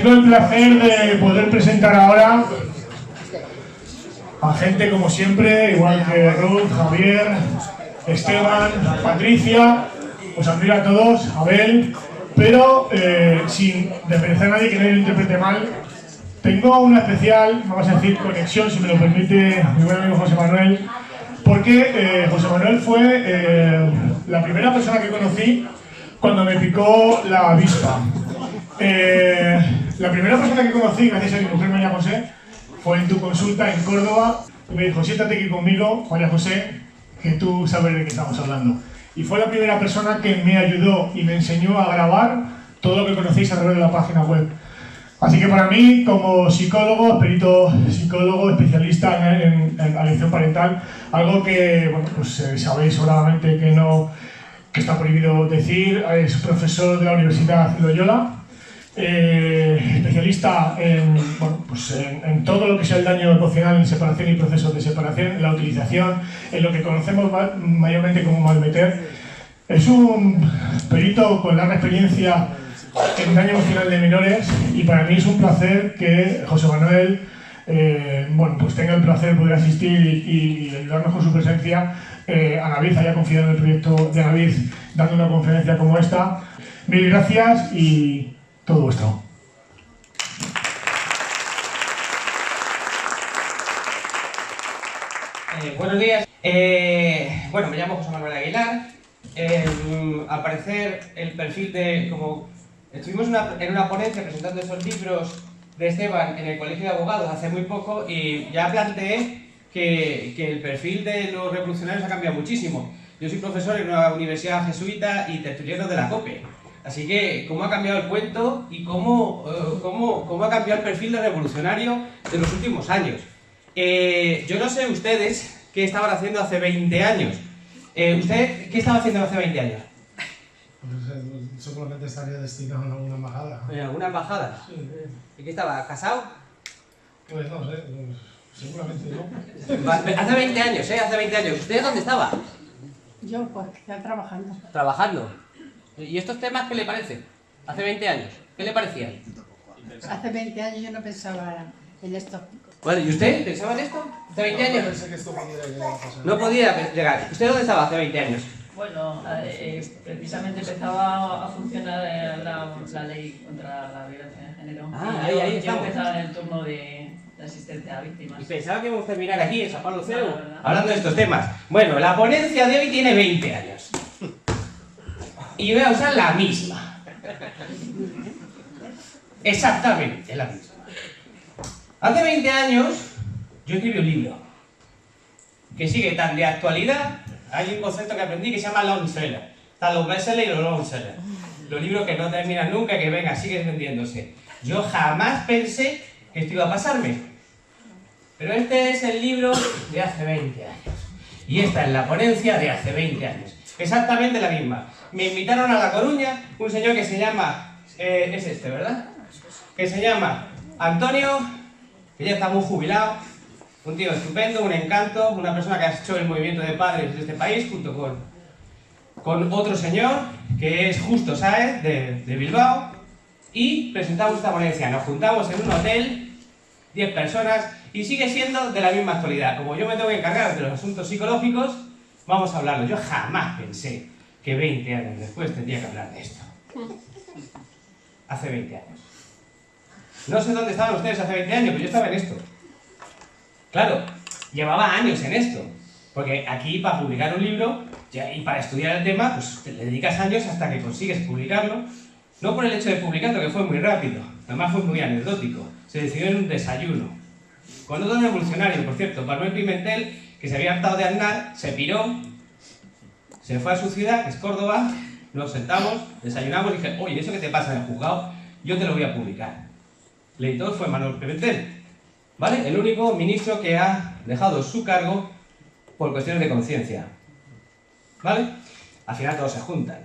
Tengo el placer de poder presentar ahora a gente como siempre, igual que Ruth, Javier, Esteban, Patricia. Os admiro a todos, Abel, pero sin desmerecer a nadie, que nadie lo interprete mal. Tengo una especial, vamos a decir, conexión, si me lo permite mi buen amigo José Manuel, porque José Manuel fue la primera persona que conocí cuando me picó la avispa. La primera persona que conocí, gracias a mi mujer María José, fue en tu consulta en Córdoba y me dijo: siéntate aquí conmigo, María José, que tú sabes de qué estamos hablando. Y fue la primera persona que me ayudó y me enseñó a grabar todo lo que conocéis a través de la página web. Así que para mí, como psicólogo, perito psicólogo, especialista en alienación parental, algo que, bueno, pues sabéis sobradamente que está prohibido decir, es profesor de la Universidad Loyola, especialista en todo lo que sea el daño emocional en separación y procesos de separación, en la utilización, en lo que conocemos mayormente como malmeter. Es un perito con larga experiencia en daño emocional de menores y para mí es un placer que José Manuel pues tenga el placer de poder asistir y ayudarnos con su presencia. Anaviz haya confiado en el proyecto de Anaviz dando una conferencia como esta. Mil gracias y todo vuestro. Buenos días. Bueno, me llamo José Manuel Aguilar. Al parecer, el perfil como estuvimos en una ponencia presentando esos libros de Esteban en el Colegio de Abogados hace muy poco y ya planteé que el perfil de los revolucionarios ha cambiado muchísimo. Yo soy profesor en una universidad jesuita y tertuliano de la COPE. Así que, ¿cómo ha cambiado el cuento y cómo ha cambiado el perfil de revolucionario de los últimos años? Yo no sé ustedes qué estaban haciendo hace 20 años. ¿Usted qué estaba haciendo hace 20 años? Pues, seguramente estaría destinado a alguna embajada. ¿En alguna embajada? Sí. ¿Y qué estaba? ¿Casado? Pues no sé, seguramente no. Hace 20 años, ¿eh? Hace 20 años. ¿Usted dónde estaba? Yo, pues, quizá trabajando. Trabajando. ¿Y estos temas qué le parecen? Hace 20 años, ¿qué le parecían? Hace 20 años yo no pensaba en esto. Bueno, ¿y usted pensaba en esto? ¿Hace 20 años? Pensé que esto pudiera llegar a pasar. No podía llegar. ¿Usted dónde estaba hace 20 años? Bueno, precisamente empezaba a funcionar la ley contra la violencia de género. Ah, y ahí yo estamos. empezaba en el turno de asistencia a víctimas. Y pensaba que íbamos a terminar aquí, en San Pablo Ceu, No, no. hablando de estos temas. Bueno, la ponencia de hoy tiene 20 años. Y voy a usar la misma. Exactamente la misma. Hace 20 años yo escribí un libro que sigue tan de actualidad. Hay un concepto que aprendí que se llama long seller. Están los bestsellers y los long sellers. Los libros que no terminan nunca, que venga, siguen vendiéndose. Yo jamás pensé que esto iba a pasarme. Pero este es el libro de hace 20 años. Y esta es la ponencia de hace 20 años. Exactamente la misma. Me invitaron a La Coruña un señor que se llama... es este, ¿verdad? Que se llama Antonio, que ya está muy jubilado. Un tío estupendo, un encanto, una persona que ha hecho el movimiento de padres de este país, junto con otro señor, que es Justo Sáez, de Bilbao, y presentamos esta ponencia. Nos juntamos en un hotel, 10 personas, y sigue siendo de la misma actualidad. Como yo me tengo que encargar de los asuntos psicológicos, vamos a hablarlo. Yo jamás pensé que 20 años después tendría que hablar de esto. Hace 20 años. No sé dónde estaban ustedes hace 20 años, pero yo estaba en esto. Claro, llevaba años en esto, porque aquí para publicar un libro y para estudiar el tema, pues te le dedicas años hasta que consigues publicarlo. No por el hecho de publicarlo, que fue muy rápido, además fue muy anecdótico. Se decidió en un desayuno. Con otro revolucionario, por cierto, Manuel Pimentel, que se había hartado de Aznar, se piró, se fue a su ciudad, que es Córdoba, nos sentamos, desayunamos y dije: oye, eso que te pasa en el juzgado, yo te lo voy a publicar. El editor fue Manuel Pimentel. ¿Vale? El único ministro que ha dejado su cargo por cuestiones de conciencia. ¿Vale? Al final todos se juntan.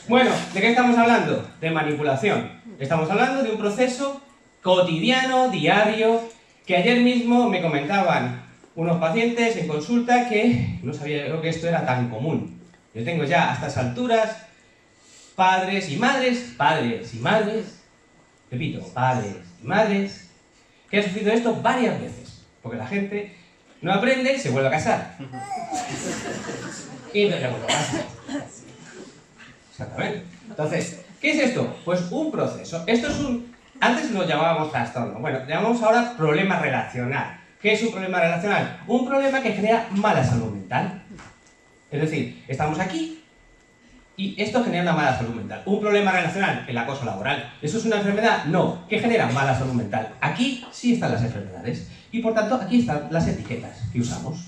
Bueno, ¿de qué estamos hablando? De manipulación. Estamos hablando de un proceso cotidiano, diario, que ayer mismo me comentaban unos pacientes en consulta que no sabía yo que esto era tan común. Yo tengo ya a estas alturas padres y madres repito, padres y madres, que han sufrido esto varias veces. Porque la gente no aprende y se vuelve a casar. Y entonces se vuelve a casar. Exactamente. Entonces, ¿qué es esto? Pues un proceso. Esto es un... Antes lo llamábamos trastorno. Bueno, llamamos ahora problema relacional. ¿Qué es un problema relacional? Un problema que genera mala salud mental. Es decir, estamos aquí y esto genera una mala salud mental. Un problema relacional, el acoso laboral. ¿Eso es una enfermedad? No. ¿Qué genera mala salud mental? Aquí sí están las enfermedades. Y por tanto, aquí están las etiquetas que usamos.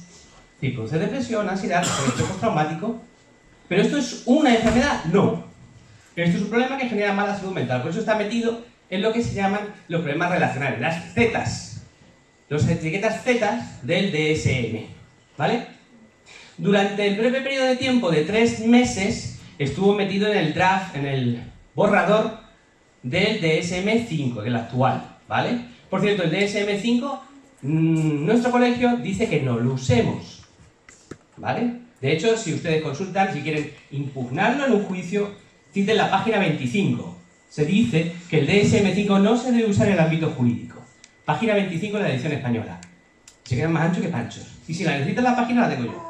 Si produce depresión, ansiedad, estrés postraumático. ¿Pero esto es una enfermedad? No. Esto es un problema que genera mala salud mental. Por eso está metido en lo que se llaman los problemas relacionales, las Zetas. Las etiquetas Zetas del DSM. ¿Vale? Durante el breve periodo de tiempo de 3 meses estuvo metido en el draft, en el borrador del DSM-5, que es el actual, ¿vale? Por cierto, el DSM-5, nuestro colegio dice que no lo usemos, ¿vale? De hecho, si ustedes consultan, si quieren impugnarlo en un juicio, citen la página 25. Se dice que el DSM-5 no se debe usar en el ámbito jurídico. Página 25 de la edición española. Se quedan más anchos que panchos. Y si la necesitan la página, la tengo yo.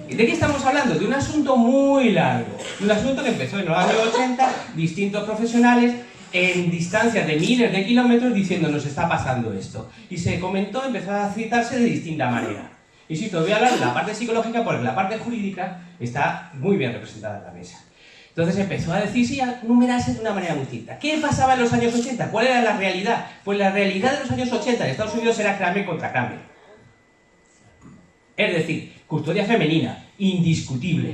¿De qué estamos hablando? De un asunto muy largo. Un asunto que empezó en los años 80, distintos profesionales en distancias de miles de kilómetros diciendo nos está pasando esto. Y se comentó, empezó a citarse de distinta manera. Insisto, voy a hablar de la parte psicológica porque la parte jurídica está muy bien representada en la mesa. Entonces empezó a decirse y a numerarse de una manera muy distinta. ¿Qué pasaba en los años 80? ¿Cuál era la realidad? Pues la realidad de los años 80 en Estados Unidos era Kramer contra Kramer. Es decir, custodia femenina, indiscutible.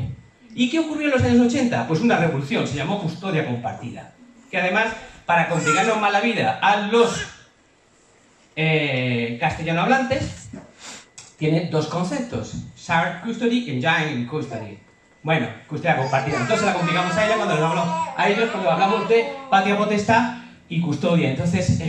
¿Y qué ocurrió en los años 80? Pues una revolución, se llamó custodia compartida. Que además, para complicarnos más la vida a los castellanohablantes, tiene 2 conceptos. Shared custody y joint custody. Bueno, custodia compartida. Entonces la complicamos a ella cuando les hablamos a ellos cuando hablamos de patria potestad y custodia. Entonces,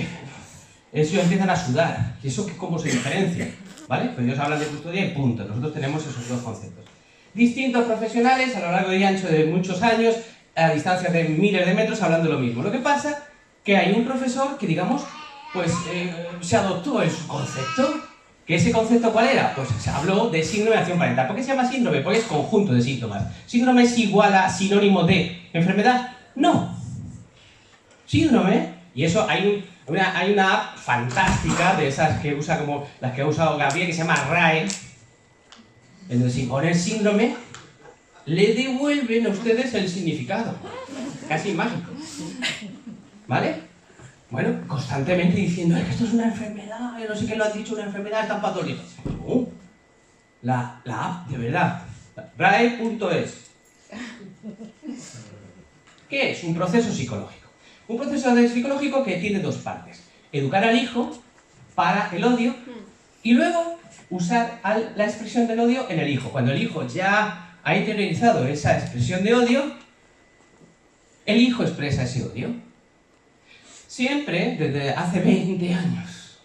ellos empiezan a sudar. ¿Y eso cómo se diferencia? ¿Vale? Pues ellos hablan de custodia y punto. Nosotros tenemos esos 2 conceptos. Distintos profesionales a lo largo y ancho de muchos años, a distancias de miles de metros, hablando lo mismo. Lo que pasa que hay un profesor que, digamos, pues se adoptó en su concepto. ¿Que ese concepto cuál era? Pues se habló de síndrome de acción parental. ¿Por qué se llama síndrome? Porque es conjunto de síntomas. ¿Síndrome es igual a sinónimo de enfermedad? No. Síndrome, y eso hay una app fantástica de esas que usa como las que ha usado Gabriel, que se llama RAE, en donde si ponen síndrome, le devuelven a ustedes el significado. Casi mágico. ¿Vale? Bueno, constantemente diciendo que esto es una enfermedad, no sé qué lo has dicho, una enfermedad tan patológica. No. La app, de verdad. RAE.es. ¿Qué es? Un proceso psicológico. Un proceso psicológico que tiene 2 partes. Educar al hijo para el odio y luego usar la expresión del odio en el hijo. Cuando el hijo ya ha interiorizado esa expresión de odio, el hijo expresa ese odio. Siempre, desde hace 20 años.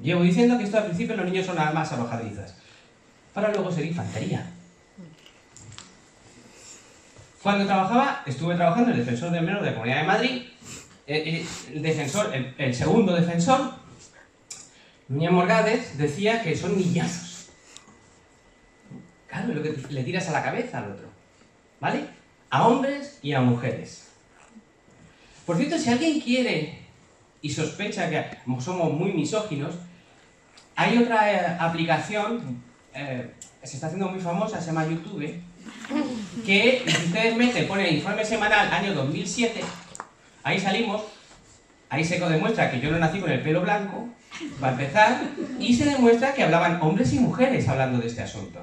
Llevo diciendo que esto al principio los niños son nada más arrojadizas, para luego ser infantería. Cuando estuve trabajando en el defensor del menor de la Comunidad de Madrid, el segundo defensor, Núñez Morgades, decía que son niñazos. Claro, es lo que le tiras a la cabeza al otro. ¿Vale? A hombres y a mujeres. Por cierto, si alguien quiere y sospecha que somos muy misóginos, hay otra aplicación, se está haciendo muy famosa, se llama YouTube, que si ustedes meten, ponen informe semanal año 2007, ahí salimos, ahí se demuestra que yo no nací con el pelo blanco, para empezar, y se demuestra que hablaban hombres y mujeres hablando de este asunto.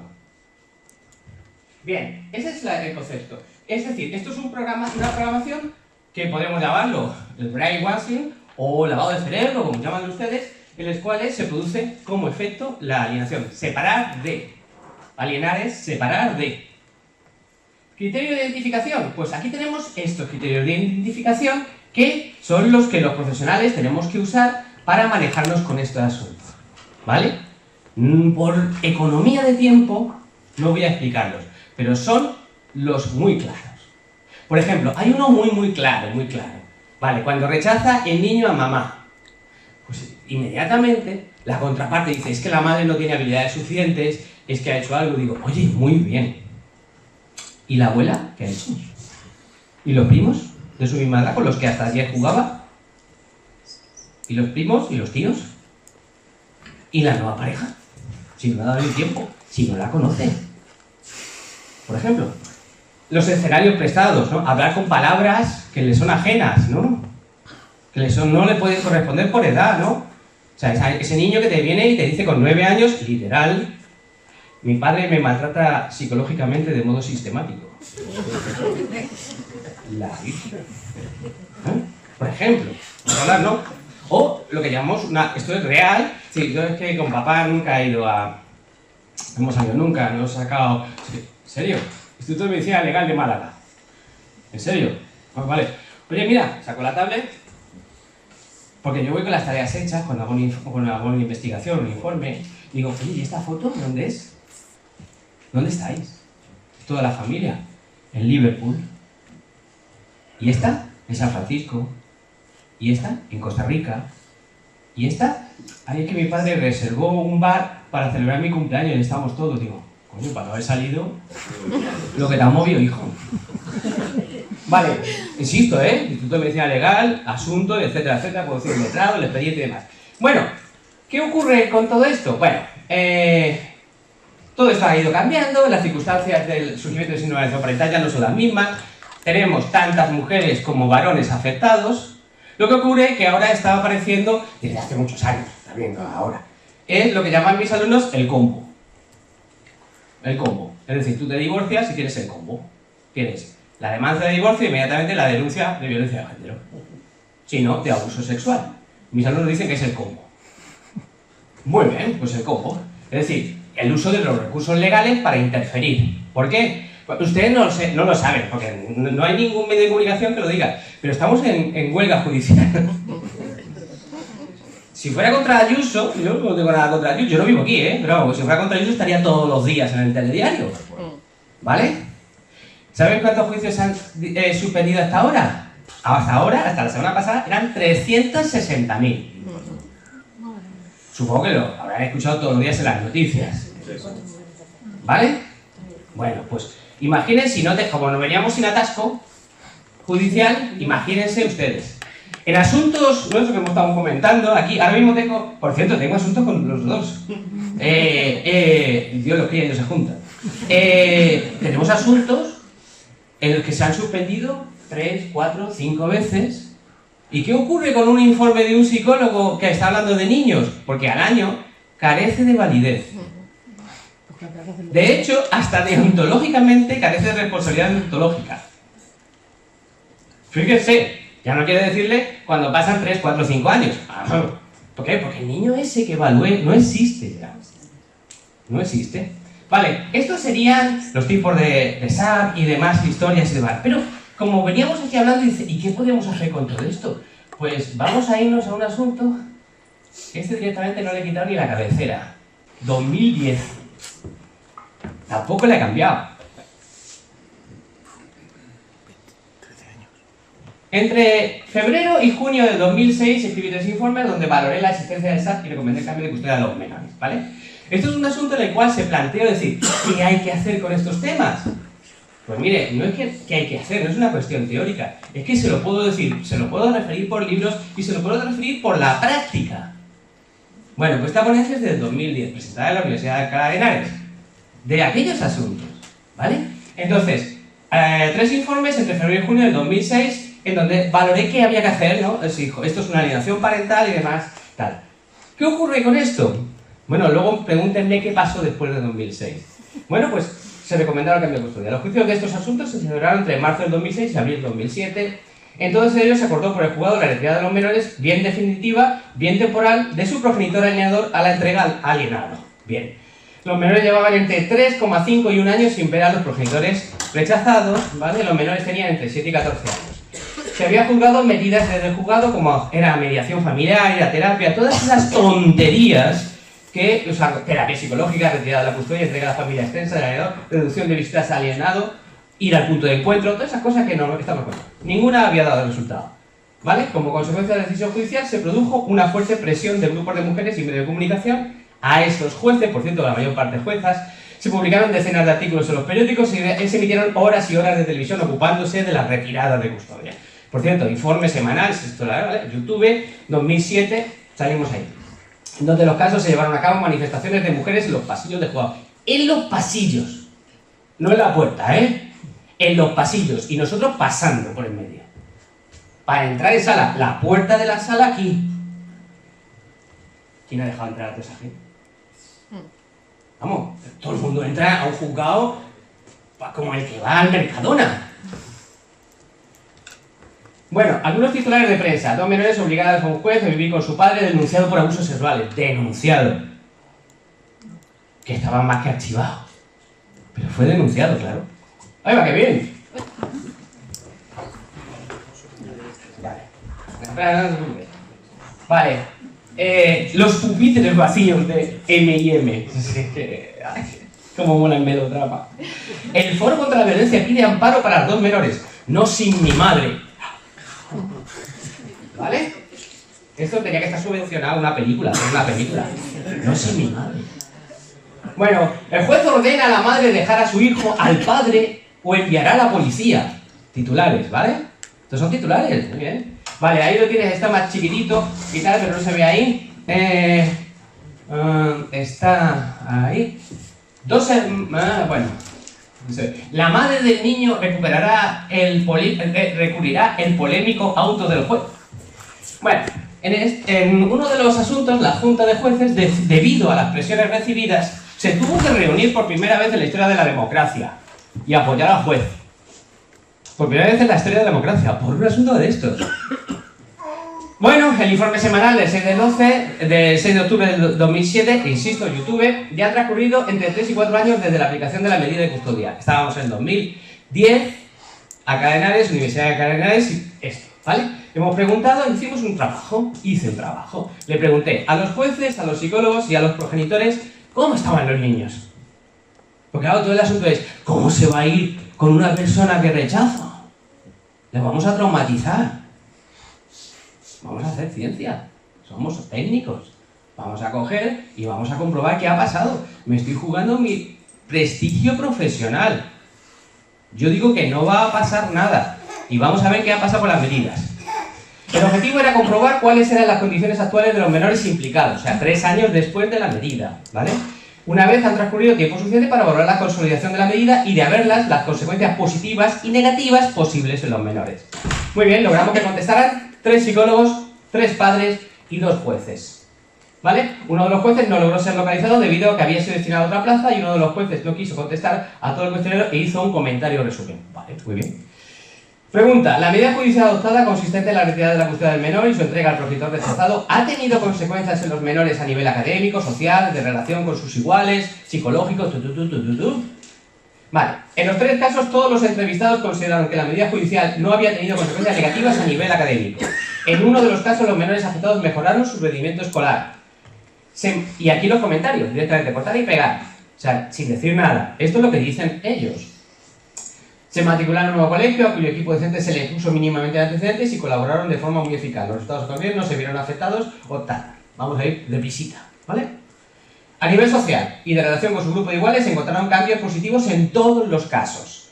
Bien, ese es el concepto. Es decir, esto es una programación que podemos llamarlo el brainwashing o lavado de cerebro, como llaman ustedes, en los cuales se produce como efecto la alienación. Separar de. Alienar es separar de. ¿Criterio de identificación? Pues aquí tenemos estos criterios de identificación que son los que los profesionales tenemos que usar para manejarnos con estos asuntos. ¿Vale? Por economía de tiempo no voy a explicarlos, pero son los muy claros. Por ejemplo, hay uno muy claro. Vale, cuando rechaza el niño a mamá, pues inmediatamente la contraparte dice, es que la madre no tiene habilidades suficientes, es que ha hecho algo. Digo, oye, muy bien. ¿Y la abuela qué ha hecho? ¿Y los primos de su misma edad con los que hasta ayer jugaba? ¿Y los primos y los tíos? ¿Y la nueva pareja? Si no ha dado el tiempo, si no la conoce. Por ejemplo, los escenarios prestados, ¿no? Hablar con palabras que le son ajenas, ¿no? Que no le pueden corresponder por edad, ¿no? O sea, ese niño que te viene y te dice con 9 años, literal, mi padre me maltrata psicológicamente de modo sistemático. La Virgen. ¿Eh? Por ejemplo, hablar, ¿no? O lo que llamamos esto es real. Sí, yo es que con papá nunca he ido a... Hemos salido nunca, no he sacado... ¿En serio? Instituto de Medicina Legal de Málaga. ¿En serio? Pues vale. Oye, mira, saco la tablet, porque yo voy con las tareas hechas, cuando hago una investigación, un informe, digo, oye, ¿y esta foto dónde es? ¿Dónde estáis? Toda la familia. En Liverpool. ¿Y esta? En San Francisco. ¿Y esta? En Costa Rica. ¿Y esta? Ahí es que mi padre reservó un bar para celebrar mi cumpleaños y estábamos todos. Digo, coño, para no haber salido lo que te ha movido, hijo. Vale, insisto, Instituto de Medicina Legal, asunto, etcétera, etcétera, puedo decir el letrado, el expediente y demás. Bueno, ¿qué ocurre con todo esto? Bueno, todo esto ha ido cambiando, las circunstancias del surgimiento del síndrome de alienación parental ya no son las mismas, tenemos tantas mujeres como varones afectados. Lo que ocurre es que ahora está apareciendo, desde hace muchos años, también ahora, es lo que llaman mis alumnos el combo. El combo. Es decir, tú te divorcias y tienes el combo. Tienes la demanda de divorcio y inmediatamente la denuncia de violencia de género. Si no, de abuso sexual. Mis alumnos dicen que es el combo. Muy bien, pues el combo. Es decir, el uso de los recursos legales para interferir. ¿Por qué? Ustedes no lo saben, porque no hay ningún medio de comunicación que lo diga, pero estamos en huelga judicial. Si fuera contra Ayuso, yo no tengo nada contra Ayuso, yo no vivo aquí, pero vamos, si fuera contra Ayuso estaría todos los días en el telediario. ¿Vale? ¿Saben cuántos juicios han suspendido hasta ahora? Hasta ahora, hasta la semana pasada, eran 360.000. Supongo que lo habrán escuchado todos los días en las noticias. ¿Vale? Bueno, pues imagínense, como nos veníamos sin atasco judicial, imagínense ustedes. En asuntos nuestros que hemos estado comentando, aquí, ahora mismo tengo asuntos con los dos. Dios los cría y no se juntan. Tenemos asuntos en los que se han suspendido 3, 4, 5 veces. ¿Y qué ocurre con un informe de un psicólogo que está hablando de niños? Porque al año carece de validez. De hecho, hasta deontológicamente carece de responsabilidad deontológica. Fíjense, ya no quiere decirle cuando pasan 3, 4, 5 años. ¿Por qué? Porque el niño ese que evalúe no existe ya. No existe. Vale, estos serían los tipos de SAP y demás historias y demás. Pero como veníamos aquí hablando, dice, ¿y qué podemos hacer con todo esto? Pues vamos a irnos a un asunto que directamente no le he quitado ni la cabecera. 2010. Tampoco le he cambiado. Entre febrero y junio de 2006 escribí 3 informes donde valoré la existencia del SAT y recomendé el cambio de custodia de los menores, ¿vale? Esto es un asunto en el cual se planteó decir, ¿qué hay que hacer con estos temas? Pues mire, no es que hay que hacer, no es una cuestión teórica, es que se lo puedo decir, se lo puedo referir por libros y se lo puedo referir por la práctica. Bueno, pues esta ponencia es del 2010, presentada en la Universidad de Alcalá de Henares, de aquellos asuntos, ¿vale? Entonces, 3 informes entre febrero y junio del 2006 en donde valoré qué había que hacer, ¿no? Esto es una alienación parental y demás, tal. ¿Qué ocurre con esto? Bueno, luego pregúntenme qué pasó después de 2006. Bueno, pues se recomendaron cambio de custodia. Los juicios de estos asuntos se celebraron entre marzo del 2006 y abril del 2007. En todos ellos se acordó por el juzgado la retirada de los menores, bien definitiva, bien temporal, de su progenitor alienador a la entrega al alienado. Bien. Los menores llevaban entre 3,5 y 1 año sin ver a los progenitores rechazados, ¿vale? Los menores tenían entre 7 y 14 años. Se había juzgado medidas desde el juzgado como era mediación familiar, la terapia, todas esas tonterías que, o sea, terapia psicológica, retirada de la custodia, entrega a la familia extensa del alienador, reducción de visitas al alienado, ir al punto de encuentro, todas esas cosas que no estamos viendo. Ninguna había dado resultado. ¿Vale? Como consecuencia de la decisión judicial se produjo una fuerte presión de grupos de mujeres y medios de comunicación a estos jueces, por cierto, la mayor parte juezas. Se publicaron decenas de artículos en los periódicos y se emitieron horas y horas de televisión ocupándose de la retirada de custodia. Por cierto, informe semanal, esto ¿vale? YouTube, 2007, salimos ahí. Donde los casos se llevaron a cabo manifestaciones de mujeres en los pasillos de juzgados. En los pasillos, no en la puerta, ¿eh? En los pasillos, y nosotros pasando por el medio. Para entrar en sala, la puerta de la sala aquí. ¿Quién ha dejado entrar a toda esa gente? Vamos, todo el mundo entra a un juzgado como el que va al Mercadona. Bueno, algunos titulares de prensa. 2 menores obligadas a un juez a vivir con su padre denunciado por abusos sexuales. Denunciado. Que estaba más que archivado. Pero fue denunciado, claro. ¡Ahí va, qué bien! Vale. Los pupitres vacíos de M&M. Como mola el melodrama. El Foro contra la Violencia pide amparo para las 2 menores. No sin mi madre. ¿Vale? Esto tenía que estar subvencionado una película. No sin mi madre. Bueno, el juez ordena a la madre dejar a su hijo al padre o enviará a la policía. Titulares, ¿vale? Estos son titulares, muy bien. Vale, ahí lo tienes, está más chiquitito y tal, pero no se ve ahí. Está ahí. Bueno. La madre del niño recurrirá el polémico auto del juez. Bueno, en uno de los asuntos, la Junta de Jueces, debido a las presiones recibidas, se tuvo que reunir por primera vez en la historia de la democracia y apoyar al juez. Por primera vez en la historia de la democracia, por un asunto de estos. Bueno, el informe semanal del 6 de octubre del 2007, insisto, YouTube, ya ha transcurrido entre 3 y 4 años desde la aplicación de la medida de custodia. Estábamos en 2010, Alcalá de Henares, Universidad de Alcalá de Henares, y esto, ¿vale? Hemos preguntado, hice un trabajo. Le pregunté a los jueces, a los psicólogos y a los progenitores cómo estaban los niños. Porque claro, todo el asunto es, ¿cómo se va a ir con una persona que rechaza? Le vamos a traumatizar. Vamos a hacer ciencia. Somos técnicos. Vamos a coger y vamos a comprobar qué ha pasado. Me estoy jugando mi prestigio profesional. Yo digo que no va a pasar nada. Y vamos a ver qué ha pasado con las medidas. El objetivo era comprobar cuáles eran las condiciones actuales de los menores implicados. O sea, 3 años después de la medida, ¿vale? Una vez han transcurrido tiempo suficiente para valorar la consolidación de la medida y de haberlas las consecuencias positivas y negativas posibles en los menores. Muy bien, logramos que contestaran 3 psicólogos, 3 padres y 2 jueces. ¿Vale? Uno de los jueces no logró ser localizado debido a que había sido destinado a otra plaza y uno de los jueces no quiso contestar a todo el cuestionario e hizo un comentario resumen. Vale, muy bien. Pregunta, ¿la medida judicial adoptada consistente en la retirada de la custodia del menor y su entrega al progenitor desplazado ha tenido consecuencias en los menores a nivel académico, social, de relación con sus iguales, psicológico, Vale, en los 3 casos todos los entrevistados consideraron que la medida judicial no había tenido consecuencias negativas a nivel académico. En uno de los casos los menores afectados mejoraron su rendimiento escolar. Y aquí los comentarios, directamente cortar y pegar. O sea, sin decir nada. Esto es lo que dicen ellos. Se matricularon en un nuevo colegio, a cuyo equipo docente se le puso mínimamente antecedentes y colaboraron de forma muy eficaz. Los resultados también no se vieron afectados o tal. Vamos a ir de visita, ¿vale? A nivel social y de relación con su grupo de iguales se encontraron cambios positivos en todos los casos,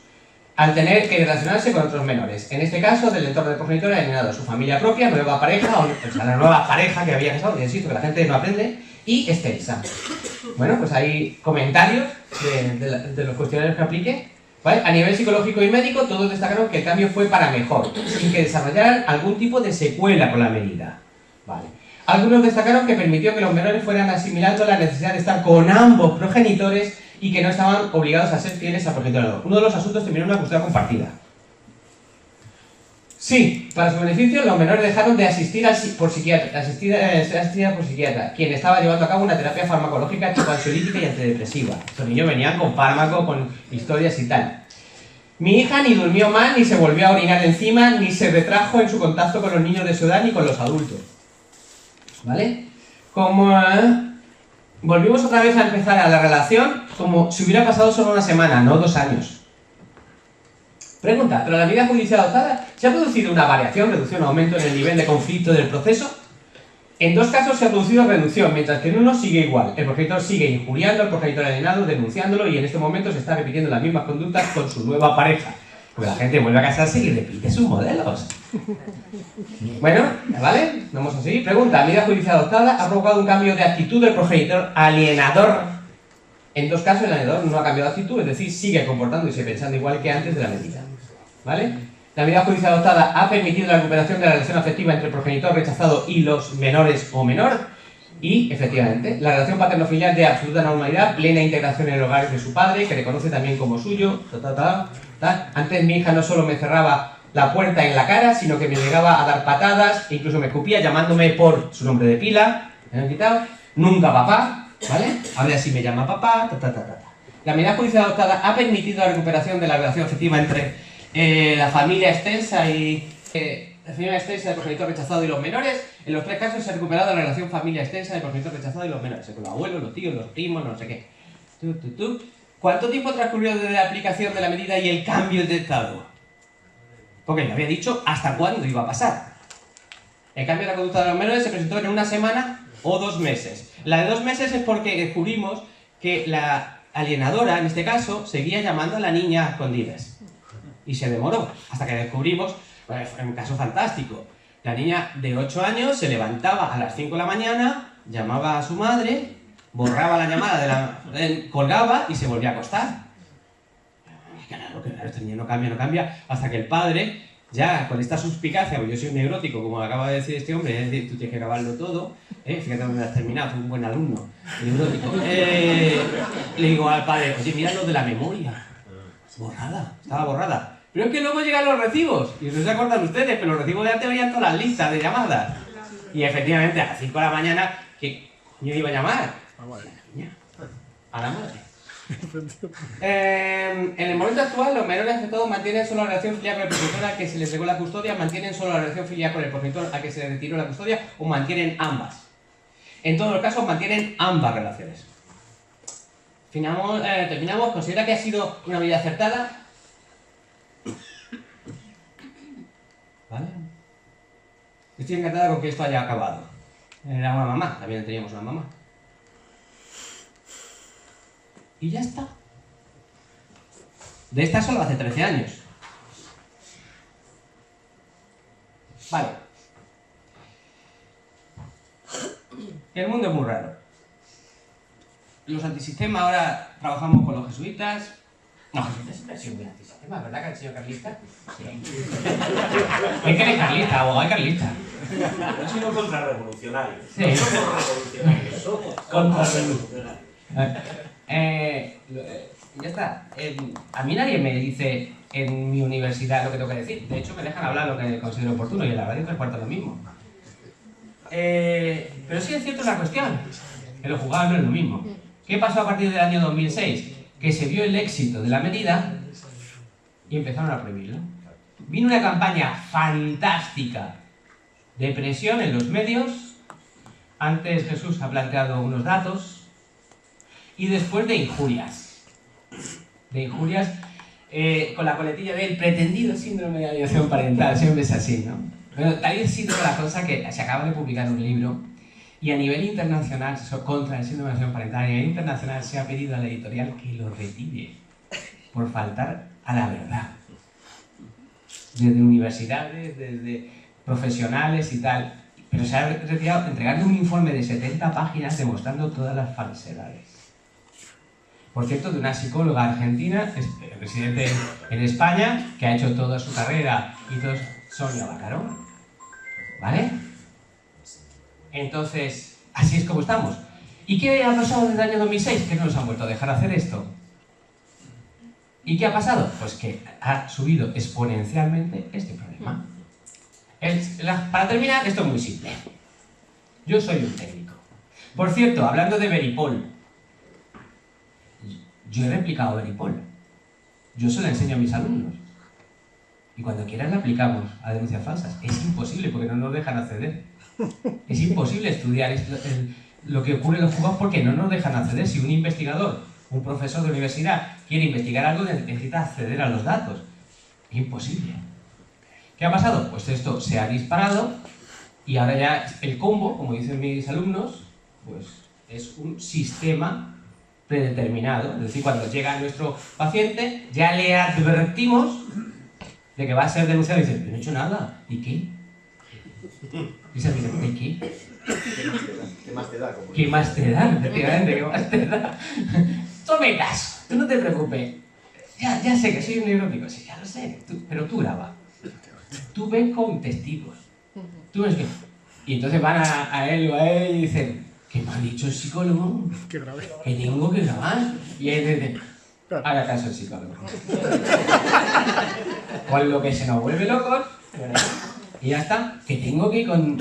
al tener que relacionarse con otros menores. En este caso, del entorno del progenitor ha eliminado su familia propia, nueva pareja, o sea, la nueva pareja que había casado, y insisto que la gente no aprende, y extensa. Bueno, pues hay comentarios de los cuestionarios que aplique. ¿Vale? A nivel psicológico y médico, todos destacaron que el cambio fue para mejor, sin que desarrollaran algún tipo de secuela con la medida. ¿Vale? Algunos destacaron que permitió que los menores fueran asimilando la necesidad de estar con ambos progenitores y que no estaban obligados a ser fieles al progenitor. Uno de los asuntos terminó en una custodia compartida. Sí, para su beneficio, los menores dejaron de asistir por psiquiatra, quien estaba llevando a cabo una terapia farmacológica tipo ansiolítica y antidepresiva. Estos niños venían con fármaco, con historias y tal. Mi hija ni durmió mal, ni se volvió a orinar encima, ni se retrajo en su contacto con los niños de su edad ni con los adultos. ¿Vale? Como volvimos otra vez a empezar a la relación como si hubiera pasado solo una semana, no 2 años. Pregunta, ¿tras la medida judicial adoptada se ha producido una variación, reducción o aumento en el nivel de conflicto del proceso? En 2 casos se ha producido reducción, mientras que en uno sigue igual. El progenitor sigue injuriando al progenitor alienado, denunciándolo, y en este momento se está repitiendo las mismas conductas con su nueva pareja. Porque la gente vuelve a casarse y repite sus modelos. Bueno, ¿vale? Vamos a seguir. Pregunta, ¿la medida judicial adoptada ha provocado un cambio de actitud del progenitor alienador? En 2 casos el alienador no ha cambiado de actitud, es decir, sigue comportándose y pensando igual que antes de la medida. ¿Vale? La medida judicial adoptada ha permitido la recuperación de la relación afectiva entre el progenitor rechazado y los menores o menor. Y, efectivamente, la relación paterno-filial de absoluta normalidad, plena integración en el hogar de su padre, que reconoce también como suyo. Antes mi hija no solo me cerraba la puerta en la cara, sino que me llegaba a dar patadas, e incluso me escupía llamándome por su nombre de pila. ¿Me han quitado? Nunca papá, ¿vale? Ahora sí me llama papá. La medida judicial adoptada ha permitido la recuperación de la relación afectiva entre la familia extensa y la familia extensa del progenitor rechazado y los menores. En los 3 casos se ha recuperado la relación familia extensa del progenitor rechazado y los menores, con los abuelos, los tíos, los primos, no sé qué. ¿Cuánto tiempo transcurrió desde la aplicación de la medida y el cambio de estado? Porque me había dicho hasta cuándo iba a pasar. El cambio de la conducta de los menores se presentó en 1 semana o 2 meses. La de 2 meses es porque descubrimos que la alienadora, en este caso, seguía llamando a la niña a escondidas. Y se demoró, hasta que descubrimos, pues, fue un caso fantástico. La niña de 8 años se levantaba a las 5 de la mañana, llamaba a su madre, borraba la llamada, colgaba y se volvía a acostar. Claro, este niño no cambia, hasta que el padre, ya con esta suspicacia, porque yo soy un neurótico, como acaba de decir este hombre, es decir, tú tienes que grabarlo todo, fíjate dónde has terminado, fue un buen alumno, neurótico. Le digo al padre, oye, mira lo de la memoria. Borrada, estaba borrada. Pero es que luego llegan los recibos, y no se acuerdan ustedes, pero los recibos de antes veían todas las listas de llamadas. Y efectivamente, a las 5 de la mañana, ¿qué coño iba a llamar? A la madre. En el momento actual, los menores afectados mantienen solo la relación filial con el progenitor a que se les entregó la custodia, mantienen solo la relación filial con el progenitor a que se les retiró la custodia, o mantienen ambas. En todos los casos, mantienen ambas relaciones. Terminamos. ¿Considera que ha sido una medida acertada? ¿Vale? Estoy encantada con que esto haya acabado. Era una mamá, también teníamos una mamá. Y ya está. De esta solo hace 13 años. Vale. El mundo es muy raro. Los antisistemas ahora trabajamos con los jesuitas. No, jesuitas siempre han sido muy antisistema, ¿verdad que han sido carlistas? Sí. ¿Qué eres carlista, abogado carlista? Han sido contrarrevolucionarios. Sí. No somos revolucionarios, somos contrarrevolucionarios. Ya está. A mí nadie me dice en mi universidad lo que tengo que decir. De hecho, me dejan hablar lo que considero oportuno, y en la radio 3/4 lo mismo. Pero sí es cierto una cuestión. En los juzgados no es lo mismo. ¿Qué pasó a partir del año 2006? Que se vio el éxito de la medida y empezaron a prohibirlo. Vino una campaña fantástica de presión en los medios. Antes Jesús ha planteado unos datos. Y después de injurias. Con la coletilla del pretendido síndrome de alienación parental. Siempre es así, ¿no? Pero tal vez sí toda la cosa que se acaba de publicar un libro, y a nivel internacional, contra el síndrome de alienación parental, a nivel internacional se ha pedido a la editorial que lo retire por faltar a la verdad. Desde universidades, desde profesionales y tal. Pero se ha retirado entregando un informe de 70 páginas demostrando todas las falsedades. Por cierto, de una psicóloga argentina, residente en España, que ha hecho toda su carrera y todo, Sonia Bacarón. ¿Vale? Entonces, así es como estamos. ¿Y qué ha pasado desde el año 2006? Que no nos han vuelto a dejar hacer esto. ¿Y qué ha pasado? Pues que ha subido exponencialmente este problema. Para terminar, esto es muy simple. Yo soy un técnico. Por cierto, hablando de Veripol, yo he replicado Veripol. Yo se lo enseño a mis alumnos. Y cuando quieran la aplicamos a denuncias falsas. Es imposible porque no nos dejan acceder. Es imposible estudiar lo que ocurre en los juzgados porque no nos dejan acceder. Si un investigador, un profesor de universidad quiere investigar algo, necesita acceder a los datos. Imposible. ¿Qué ha pasado? Pues esto se ha disparado y ahora ya el combo, como dicen mis alumnos, pues es un sistema predeterminado. Es decir, cuando llega nuestro paciente, ya le advertimos de que va a ser denunciado y dice, no he hecho nada. ¿Y qué? Y se dice, ¿y qué? ¿Qué más te da? ¿Qué más te da? Efectivamente, ¿qué más te da? Tome caso, tú no te preocupes. Ya sé que soy un neurótico, sí, ya lo sé, pero tú graba. Tú ves con testigos. Tú ves que... Y entonces van a él o a ella y dicen, ¿qué me ha dicho el psicólogo? Qué grave. Que tengo que grabar. Y él dice, haga caso al psicólogo. Con lo que se nos vuelve locos, y ya está, que tengo que ir con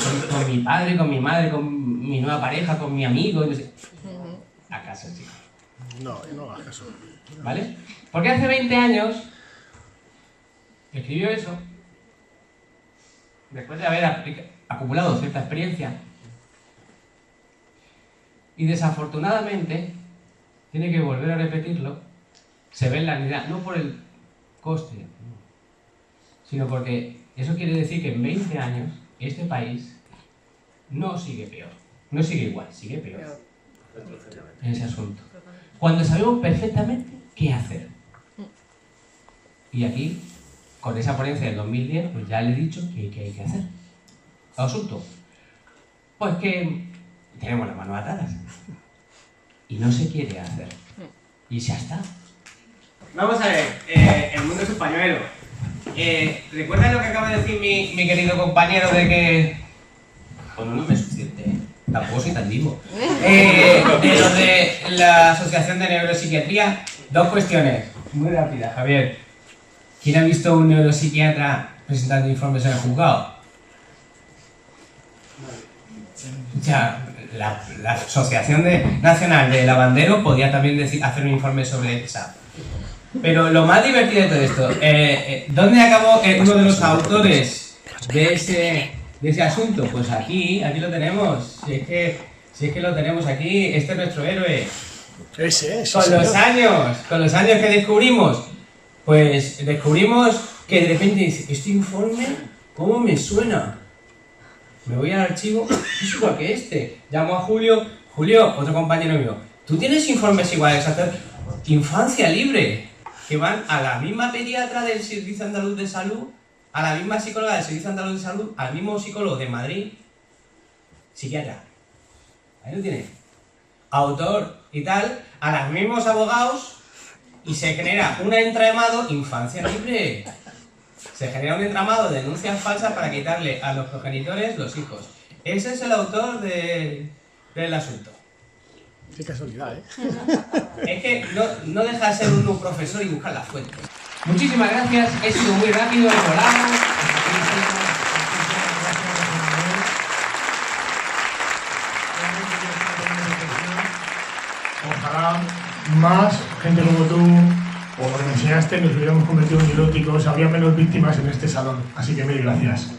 mi padre, con mi madre, con mi nueva pareja, con mi amigo, no sé. ¿A caso al psicólogo? No hagas caso. ¿Vale? Porque hace 20 años escribió eso, después de haber acumulado cierta experiencia, y desafortunadamente tiene que volver a repetirlo, se ve en la realidad, no por el coste, sino porque eso quiere decir que en 20 años este país no sigue peor, no sigue igual, sigue peor en ese asunto. Cuando sabemos perfectamente qué hacer. Y aquí, con esa ponencia del 2010, pues ya le he dicho qué hay que hacer. Asunto. Pues que tenemos las manos atadas. Y no se quiere hacer. Y ya está. Vamos a ver, el mundo es un pañuelo. ¿Recuerdan lo que acaba de decir mi querido compañero de que... Bueno, no me es suficiente, tampoco soy tan vivo. De lo de la Asociación de Neuropsiquiatría, dos cuestiones. Muy rápidas, Javier. ¿Quién ha visto un neuropsiquiatra presentando informes en el juzgado? Ya, la Asociación Nacional de Lavanderos podía también hacer un informe sobre esa. Pero lo más divertido de todo esto, ¿dónde acabó uno de los autores de ese asunto? Pues aquí lo tenemos. Si es que lo tenemos aquí, este es nuestro héroe. Ese. Con los años que descubrimos, pues descubrimos que de repente dice, este informe, ¿cómo me suena? Me voy al archivo, es igual que este. Llamo a Julio, otro compañero mío, ¿tú tienes informes iguales a hacer? Infancia libre, que van a la misma pediatra del Servicio Andaluz de Salud, a la misma psicóloga del Servicio Andaluz de Salud, al mismo psicólogo de Madrid, psiquiatra. Ahí lo tienes. Autor y tal, a los mismos abogados, y se genera un entramado infancia libre. Se genera un entramado de denuncias falsas para quitarle a los progenitores los hijos. Ese es el autor del asunto. Qué casualidad, ¿eh? Es que no deja de ser un profesor y buscar las fuentes. Muchísimas gracias, he sido muy rápido, he volado. Ojalá más gente como tú, o lo que me enseñaste, nos hubiéramos convertido en neuróticos, habría menos víctimas en este salón. Así que mil gracias.